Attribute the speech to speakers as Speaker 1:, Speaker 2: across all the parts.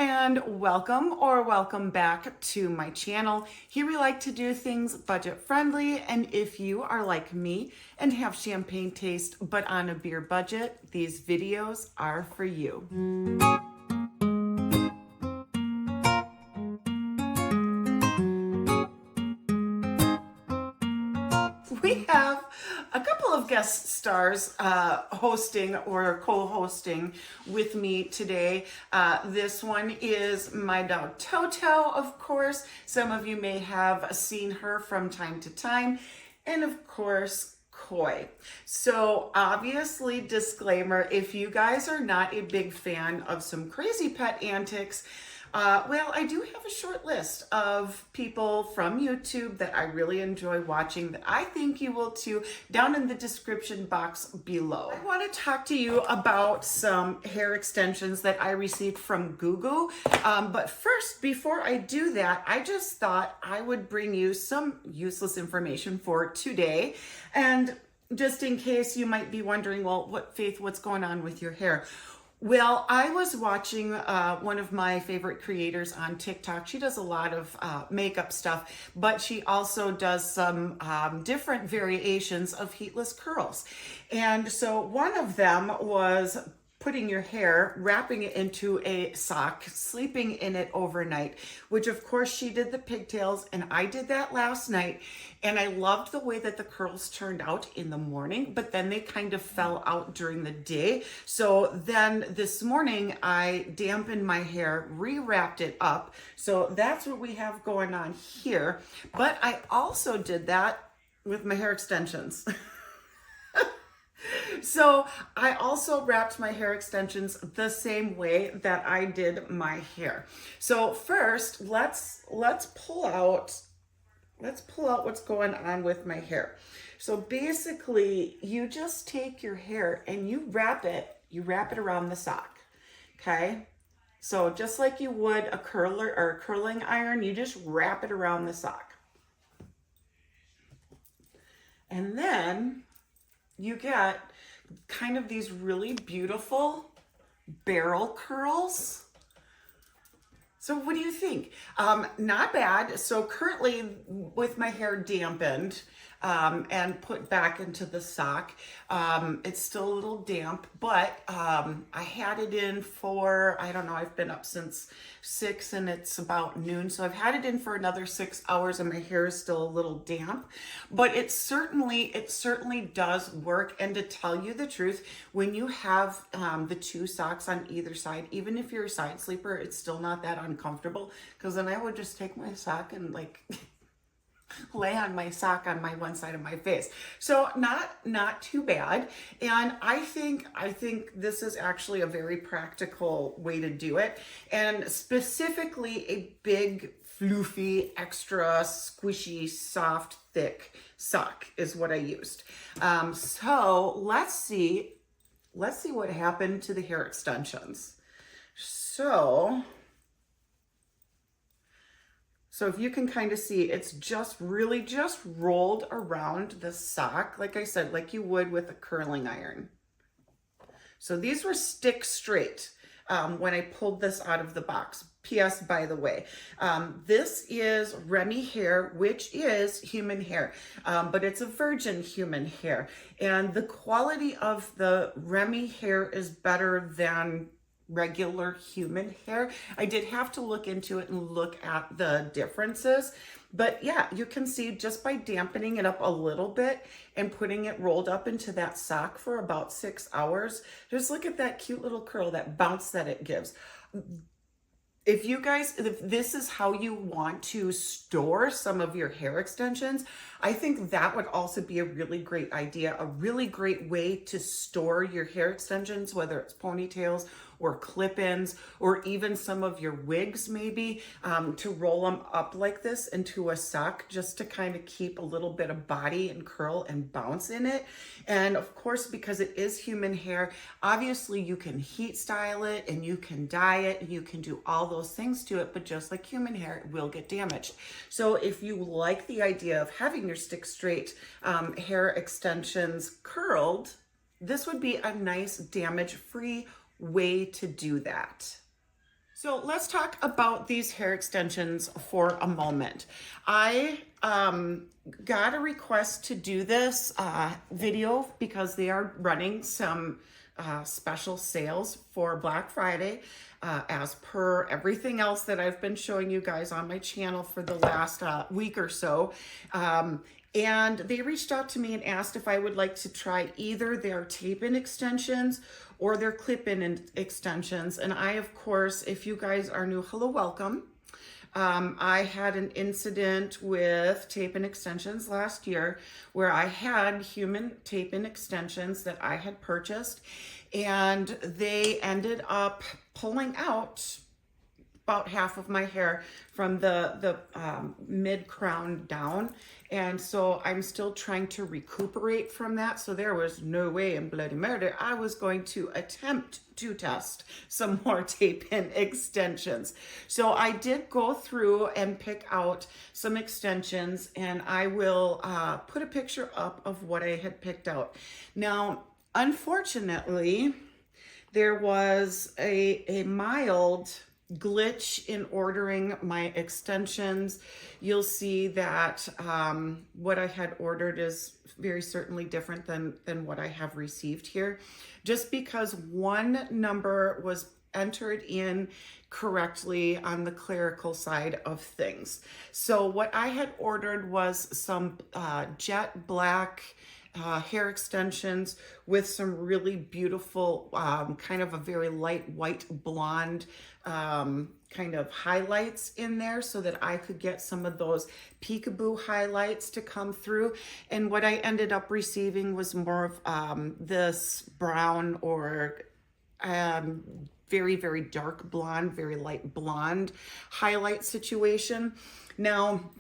Speaker 1: and welcome back to my channel. Here we like to do things budget friendly, and if you are like me and have champagne taste but on a beer budget, these videos are for you. We have a couple of guest stars hosting or co-hosting with me today. This one is my dog Toto, of course. Some of you may have seen her from time to time. And of course, Koi. So obviously, disclaimer, if you guys are not a big fan of some crazy pet antics, well, I do have a short list of people from YouTube that I really enjoy watching that I think you will too, down in the description box below. I want to talk to you about some hair extensions that I received from GOOGOO. But first, before I do that, I just thought I would bring you some useless information for today. And just in case you might be wondering, well, Faith, what's going on with your hair? Well, I was watching one of my favorite creators on TikTok. She does a lot of makeup stuff, but she also does some different variations of heatless curls. And so one of them was putting your hair, wrapping it into a sock, sleeping in it overnight, which of course she did the pigtails, and I did that last night. And I loved the way that the curls turned out in the morning, but then they kind of fell out during the day. So then this morning I dampened my hair, rewrapped it up. So that's what we have going on here. But I also did that with my hair extensions. So I also wrapped my hair extensions the same way that I did my hair. So first, let's pull out what's going on with my hair. So basically, you just take your hair and you wrap it around the sock. Okay? So just like you would a curler or a curling iron, you just wrap it around the sock. And then you get kind of these really beautiful barrel curls. So what do you think? Not bad. So currently with my hair dampened and put back into the sock, it's still a little damp, but I had it in for, I don't know, I've been up since 6 and it's about noon. So I've had it in for another 6 hours and my hair is still a little damp, but it certainly does work. And to tell you the truth, when you have the two socks on either side, even if you're a side sleeper, it's still not that uncomfortable, because then I would just take my sock and like lay on my sock on my one side of my face. So not too bad. And I think this is actually a very practical way to do it. And specifically a big, floofy, extra squishy, soft, thick sock is what I used. So let's see what happened to the hair extensions. So if you can kind of see, it's just really just rolled around the sock, like I said, like you would with a curling iron. So these were stick straight when I pulled this out of the box. P.S. by the way, this is Remy hair, which is human hair, but it's a virgin human hair. And the quality of the Remy hair is better than regular human hair. I did have to look into it and look at the differences, but yeah, you can see just by dampening it up a little bit and putting it rolled up into that sock for about 6 hours, just look at that cute little curl, that bounce that it gives. If this is how you want to store some of your hair extensions, I think that would also be a really great idea, a really great way to store your hair extensions, whether it's ponytails or clip-ins, or even some of your wigs maybe, to roll them up like this into a sock just to kind of keep a little bit of body and curl and bounce in it. And of course, because it is human hair, obviously you can heat style it and you can dye it and you can do all those things to it, but just like human hair, it will get damaged. So if you like the idea of having your stick straight hair extensions curled, this would be a nice damage-free way to do that. So let's talk about these hair extensions for a moment. I got a request to do this video because they are running some special sales for Black Friday, as per everything else that I've been showing you guys on my channel for the last week or so. And they reached out to me and asked if I would like to try either their tape-in extensions or their clip-in extensions. And I, of course, if you guys are new, hello, welcome. I had an incident with tape-in extensions last year where I had human tape-in extensions that I had purchased, and they ended up pulling out about half of my hair from the mid crown down. And so I'm still trying to recuperate from that. So there was no way in bloody murder I was going to attempt to test some more tape-in extensions. So I did go through and pick out some extensions, and I will put a picture up of what I had picked out. Now, unfortunately, there was a mild glitch in ordering my extensions. You'll see that what I had ordered is very certainly different than what I have received here, just because one number was entered in correctly on the clerical side of things. So what I had ordered was some jet black hair extensions with some really beautiful kind of a very light white blonde kind of highlights in there, so that I could get some of those peekaboo highlights to come through. And what I ended up receiving was more of this brown or very, very dark blonde, very light blonde highlight situation. Now,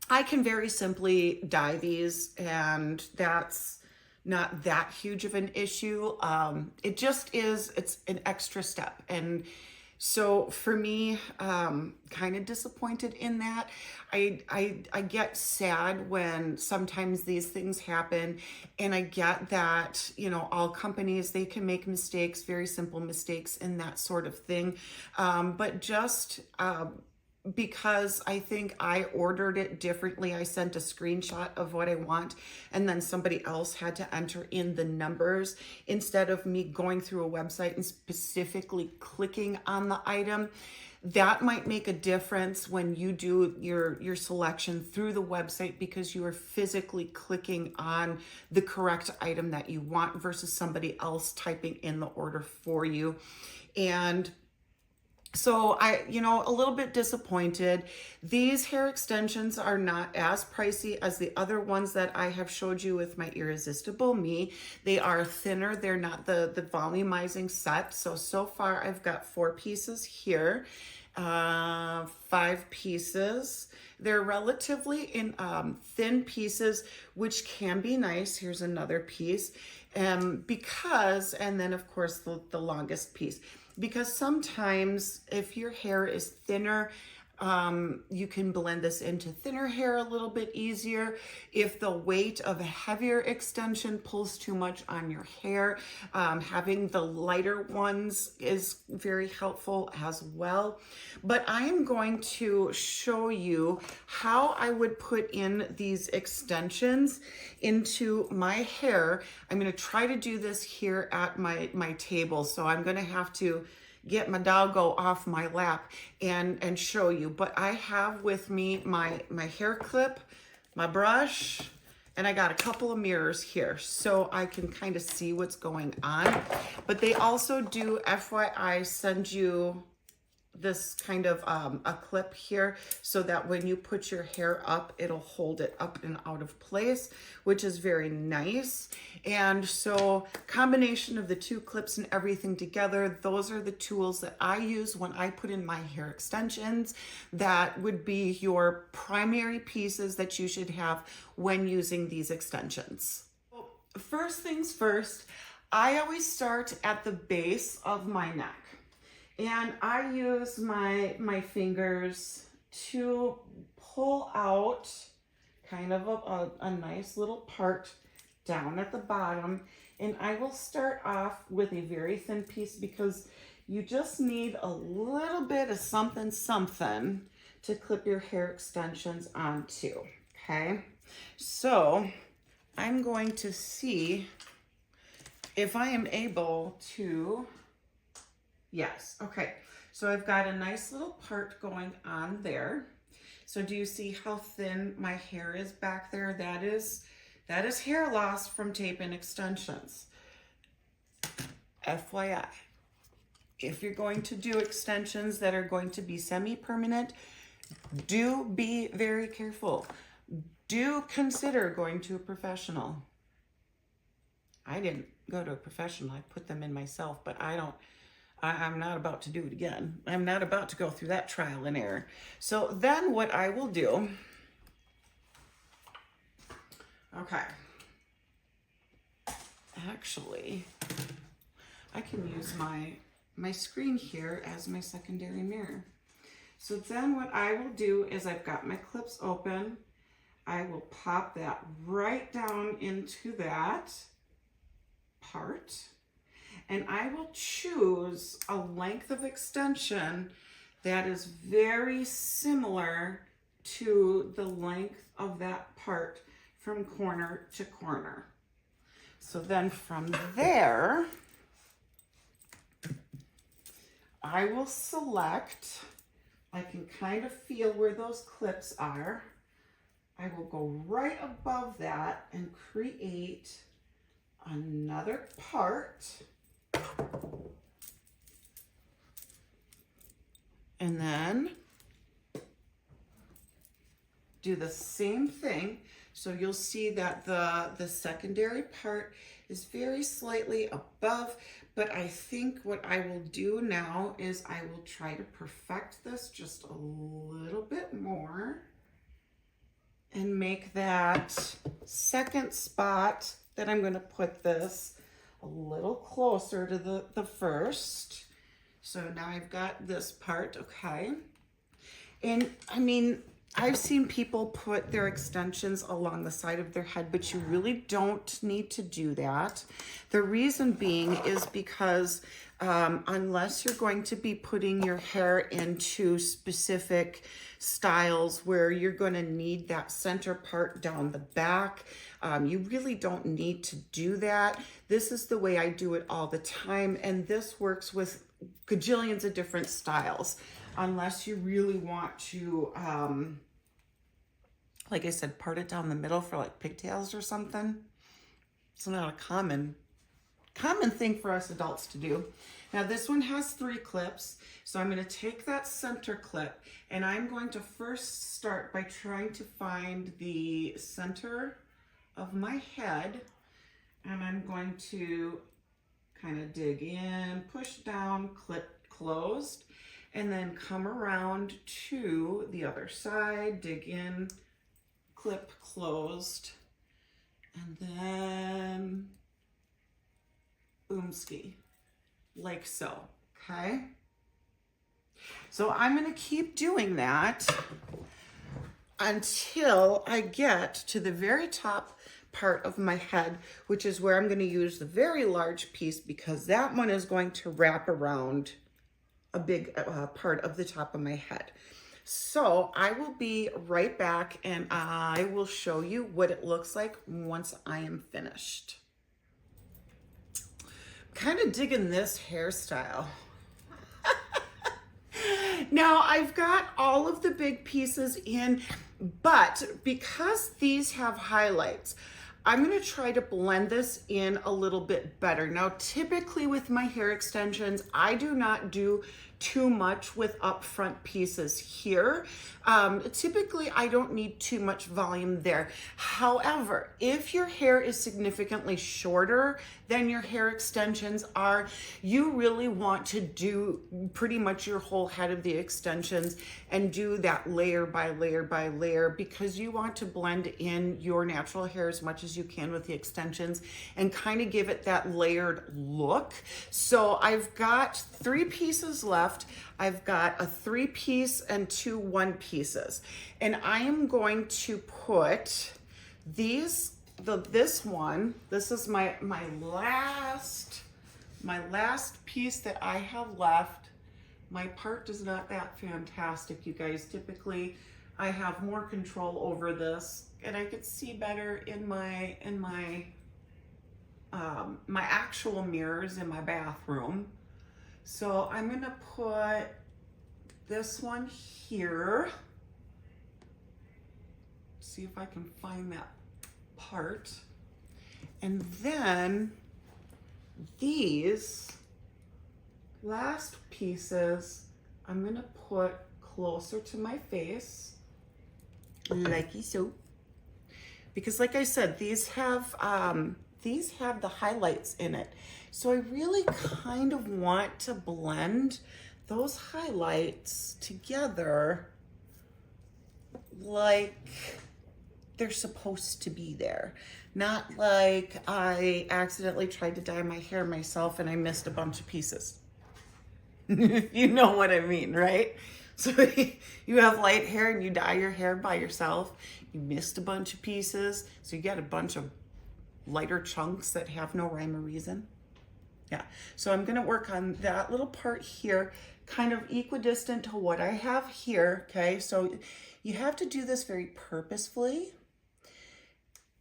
Speaker 1: I can very simply dye these, and that's not that huge of an issue. It just is, it's an extra step. And so for me, kind of disappointed in that. I get sad when sometimes these things happen, and I get that, you know, all companies, they can make mistakes, very simple mistakes and that sort of thing. But just because I think I ordered it differently. I sent a screenshot of what I want, and then somebody else had to enter in the numbers instead of me going through a website and specifically clicking on the item. That might make a difference when you do your selection through the website, because you are physically clicking on the correct item that you want versus somebody else typing in the order for you. And so you know, a little bit disappointed. These hair extensions are not as pricey as the other ones that I have showed you with my Irresistible Me. They are thinner. They're not the volumizing set. So far I've got 4 pieces here, 5 pieces. They're relatively in thin pieces, which can be nice. Here's another piece. Because, and then of course the longest piece. Because sometimes if your hair is thinner, you can blend this into thinner hair a little bit easier. If the weight of a heavier extension pulls too much on your hair, having the lighter ones is very helpful as well. But I am going to show you how I would put in these extensions into my hair. I'm going to try to do this here at my table. So I'm going to have to get my doggo off my lap and show you. But I have with me my hair clip, my brush, and I got a couple of mirrors here so I can kind of see what's going on. But they also do, FYI, send you this kind of a clip here so that when you put your hair up, it'll hold it up and out of place, which is very nice. And so combination of the 2 clips and everything together, those are the tools that I use when I put in my hair extensions. That would be your primary pieces that you should have when using these extensions. First things first, I always start at the base of my neck. And I use my fingers to pull out kind of a nice little part down at the bottom. And I will start off with a very thin piece, because You just need a little bit of something, something to clip your hair extensions onto, okay? So I'm going to see if I am able to, yes, okay. So I've got a nice little part going on there. So do you see how thin my hair is back there? That is hair loss from tape-in extensions. FYI, if you're going to do extensions that are going to be semi-permanent, do be very careful. Do consider going to a professional. I didn't go to a professional. I put them in myself, but I'm not about to do it again. I'm not about to go through that trial and error. So then what I will do, okay, actually, I can use my screen here as my secondary mirror. So then what I will do is I've got my clips open. I will pop that right down into that part. And I will choose a length of extension that is very similar to the length of that part from corner to corner. So then from there, I will select, I can kind of feel where those clips are. I will go right above that and create another part. And then do the same thing. So you'll see that the secondary part is very slightly above, but I think what I will do now is I will try to perfect this just a little bit more and make that second spot that I'm going to put this a little closer to the first. So now I've got this part, okay? And I mean, I've seen people put their extensions along the side of their head, but you really don't need to do that. The reason being is because unless you're going to be putting your hair into specific styles where you're going to need that center part down the back, you really don't need to do that. This is the way I do it all the time, and this works with gajillions of different styles. Unless you really want to, like I said, part it down the middle for like pigtails or something. It's not a common thing for us adults to do. Now this one has 3 clips, so I'm going to take that center clip and I'm going to first start by trying to find the center of my head, and I'm going to kind of dig in, push down, clip closed, and then come around to the other side, dig in, clip closed, and then boomski, like so, okay? So I'm gonna keep doing that until I get to the very top part of my head, which is where I'm gonna use the very large piece, because that one is going to wrap around a big part of the top of my head. So I will be right back and I will show you what it looks like once I am finished. Kind of digging this hairstyle. Now I've got all of the big pieces in, but because these have highlights, I'm going to try to blend this in a little bit better. Now, typically with my hair extensions, I do not do too much with upfront pieces here. Typically, I don't need too much volume there. However, if your hair is significantly shorter than your hair extensions are, you really want to do pretty much your whole head of the extensions and do that layer by layer by layer, because you want to blend in your natural hair as much as you can with the extensions and kind of give it that layered look. So I've got 3 pieces left. I've got a 3-piece and 2 1-pieces, and I am going to put these, this is my last my last piece that I have left, my part is not that fantastic, you guys. Typically, I have more control over this, and I could see better in my my actual mirrors in my bathroom. So I'm gonna put this one here. See if I can find that part. And then these last pieces I'm gonna put closer to my face, like so. Because like I said, these have the highlights in it. So I really kind of want to blend those highlights together like they're supposed to be there. Not like I accidentally tried to dye my hair myself and I missed a bunch of pieces. You know what I mean, right? So you have light hair and you dye your hair by yourself. You missed a bunch of pieces. So you got a bunch of lighter chunks that have no rhyme or reason. Yeah, so I'm gonna work on that little part here, kind of equidistant to what I have here, okay? So you have to do this very purposefully.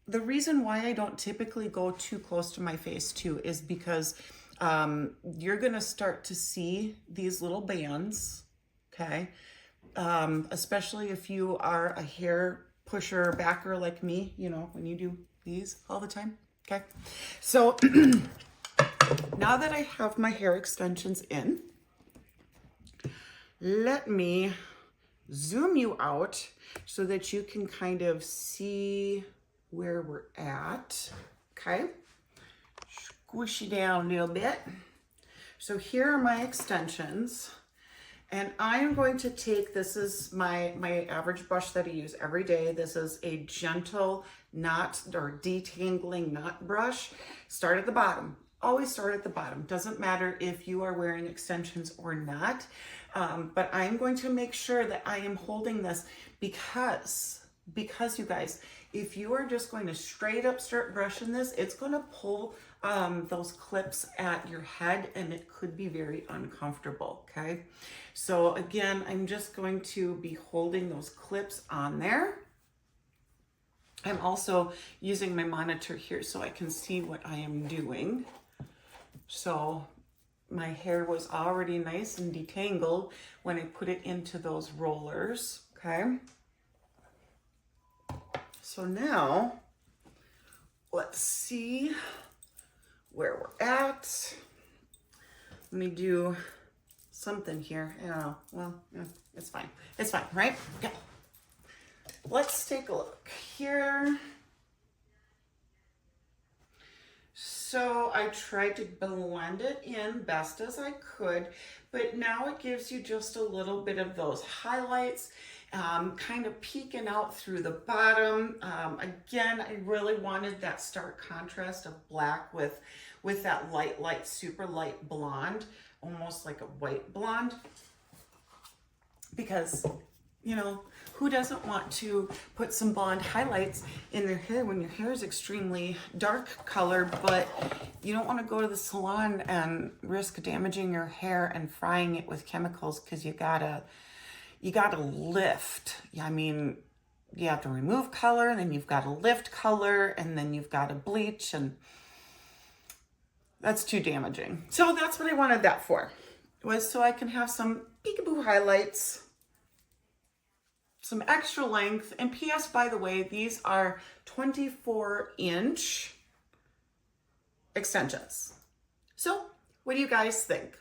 Speaker 1: The reason why I don't typically go too close to my face too is because you're gonna start to see these little bands, okay? Especially if you are a hair pusher backer like me, you know, when you do these all the time, okay? So now that I have my hair extensions in, let me zoom you out so that you can kind of see where we're at, okay? Squish you down a little bit. So here are my extensions, and I am going to take, this is my average brush that I use every day. This is a gentle knot or detangling knot brush. Start at the bottom. Always start at the bottom. Doesn't matter if you are wearing extensions or not. But I'm going to make sure that I am holding this because you guys, if you are just going to straight up start brushing this, it's going to pull those clips at your head and it could be very uncomfortable, okay? So again, I'm just going to be holding those clips on there. I'm also using my monitor here so I can see what I am doing. So my hair was already nice and detangled when I put it into those rollers, okay? So now, let's see where we're at. Let me do something here. Yeah, well, yeah, it's fine. It's fine, right? Okay. Let's take a look here. So I tried to blend it in best as I could, but now it gives you just a little bit of those highlights, kind of peeking out through the bottom. Again, I really wanted that stark contrast of black with that light, super light blonde, almost like a white blonde, because, you know, who doesn't want to put some blonde highlights in their hair when your hair is extremely dark colored, but you don't want to go to the salon and risk damaging your hair and frying it with chemicals because you gotta lift. I mean, you have to remove color, and then you've got to lift color, and then you've got to bleach, and that's too damaging. So that's what I wanted that for, was so I can have some peekaboo highlights, some extra length. And PS, by the way, these are 24-inch extensions. So what do you guys think?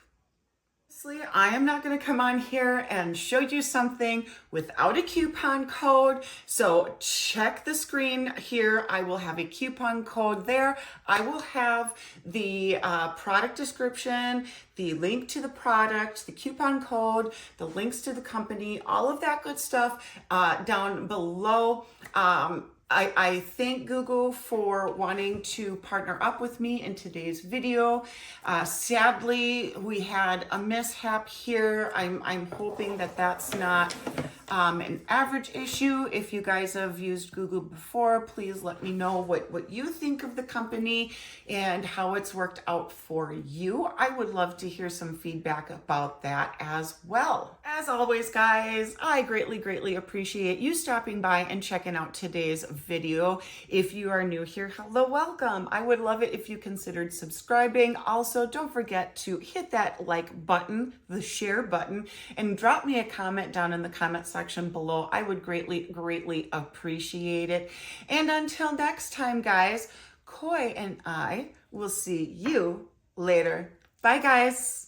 Speaker 1: Honestly, I am not going to come on here and show you something without a coupon code. So check the screen here. I will have a coupon code there. I will have the product description, the link to the product, the coupon code, the links to the company, all of that good stuff down below. I thank GOOGOO for wanting to partner up with me in today's video. Sadly, we had a mishap here. I'm hoping that that's not an average issue. If you guys have used GOOGOO before, please let me know what you think of the company and how it's worked out for you. I would love to hear some feedback about that as well. As always, guys, I greatly appreciate you stopping by and checking out today's video. If you are new here, hello, welcome. I would love it if you considered subscribing. Also, don't forget to hit that like button, the share button, and drop me a comment down in the comment section below. I would greatly appreciate it. And until next time, guys, Koi and I will see you later. Bye, guys.